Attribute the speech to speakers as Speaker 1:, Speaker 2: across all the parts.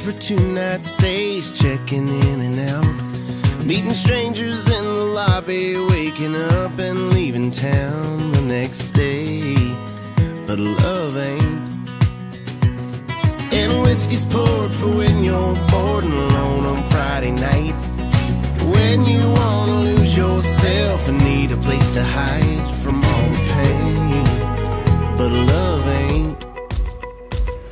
Speaker 1: for 2-night stays, checking in and out, meeting strangers in the lobby, waking up and leaving town the next day. But love ain't. And whiskey's poured for when you're bored and alone on Friday night, when you wanna lose yourself and need a place to hide from all the pain. But love ain't.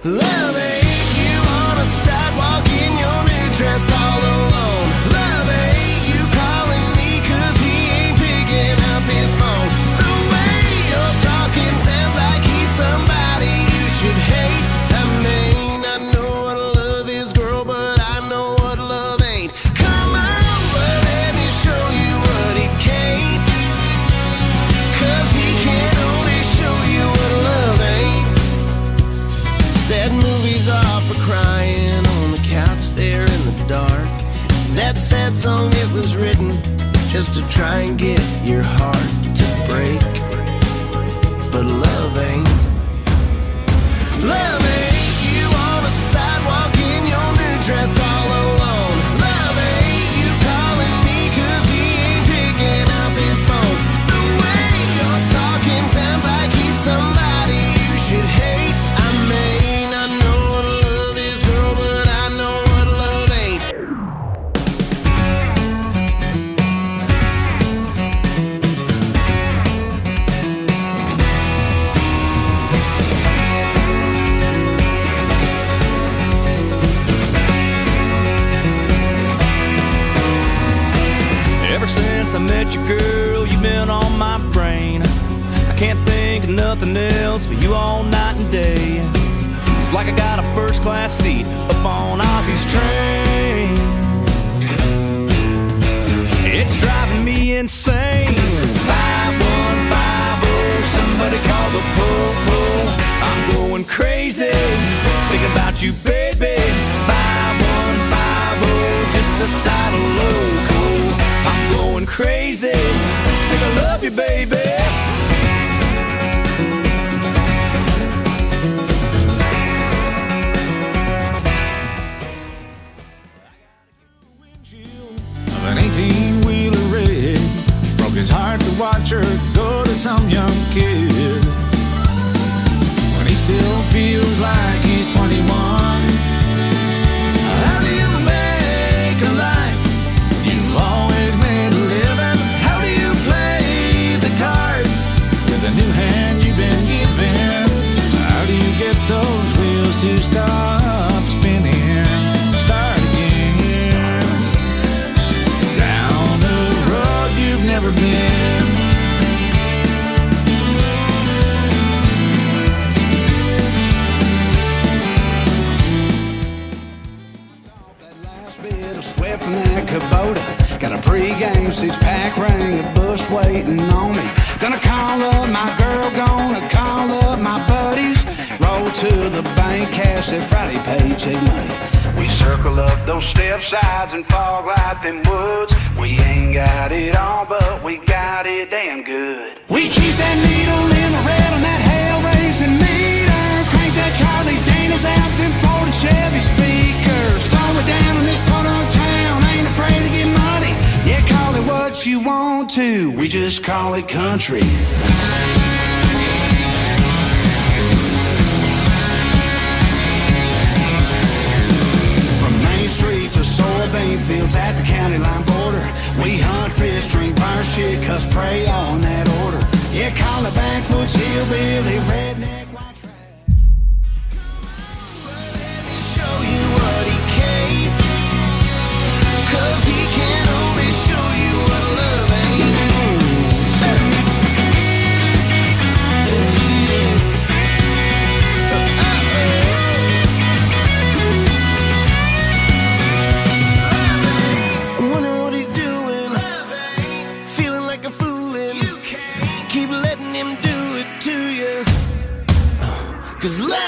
Speaker 1: Love ain't you on a sidewalk in your new dress all alone. Love ain't you calling me 'cause he ain't picking up his phone. The way you're talking sounds like he's somebody you should hate. I mean, I know what love is, girl, but I know what love ain't. Come on, but let me show you what he can't, 'cause he can only show you what love ain't. Sad movies are for crying on the couch there in the dark. That sad song, it was written just to try and get your heart to break. But love ain't. Love ain't you on a sidewalk in your new dress all alone. Love ain't you calling me 'cause he ain't picking up his phone. The way you're talking sounds like he's somebody you should hate. I mean, I know what love is, girl, but I know what love ain't.
Speaker 2: Ever since I met you, girl, you've been on my brain. I can't think of nothing else but you all night and day. It's like I got a first-class seat up on Ozzy's train. It's driving me insane. 5150, somebody call the po-po. I'm going crazy, thinking about you, baby. 5150, just a side of loco. I'm going crazy, think I love you, baby.
Speaker 3: Of an 18-wheeler red, broke his heart to watch her go to some young kid, when he still feels like he's 21. How do you make a life you've always made a living? How do you play the cards with the new hand you've been given? How do you get those wheels to stop spinning, start again, down the road you've never been?
Speaker 4: Bit of sweat from that Kubota. Got a pre-game six-pack ring, a bush waiting on me. Gonna call up my girl, gonna call up my buddies. Roll to the bank, cash that Friday paycheck money. We circle up those step sides and fog light them woods. We ain't got it all, but we got it damn good. We keep that needle in the red on that hell-raising meter. Crank that Charlie Daniels out, them Ford and Chevy speakers. Throw it down in this part of town, ain't afraid to get muddy. Yeah, call it what you want to, we just call it country. From Main Street to soybean fields at the county line border, we hunt, fish, drink, burn shit, cuss, pray on that order. Yeah, call it backwoods, hillbilly, redneck, white trash. Let me show you what he can't, 'cause he can only show you what love ain't. I wonder what he's doing, feeling like a foolin'. Keep letting him do it to you, 'cause love